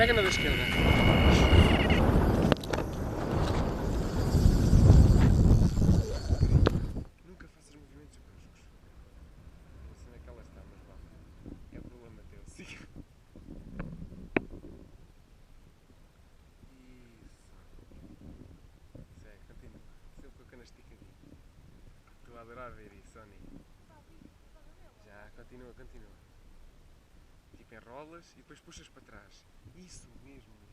Pega na da esquerda. Nunca faças movimentos bruscos. Não sei onde é que ela está, mas vá. É o problema teu. Siga. Isso. Segue, continua. Sempre com a cana esticadinha. Estou a adorar ver isso, Sony. Já, continua. Tipo, enrolas e depois puxas para trás. Isso mesmo.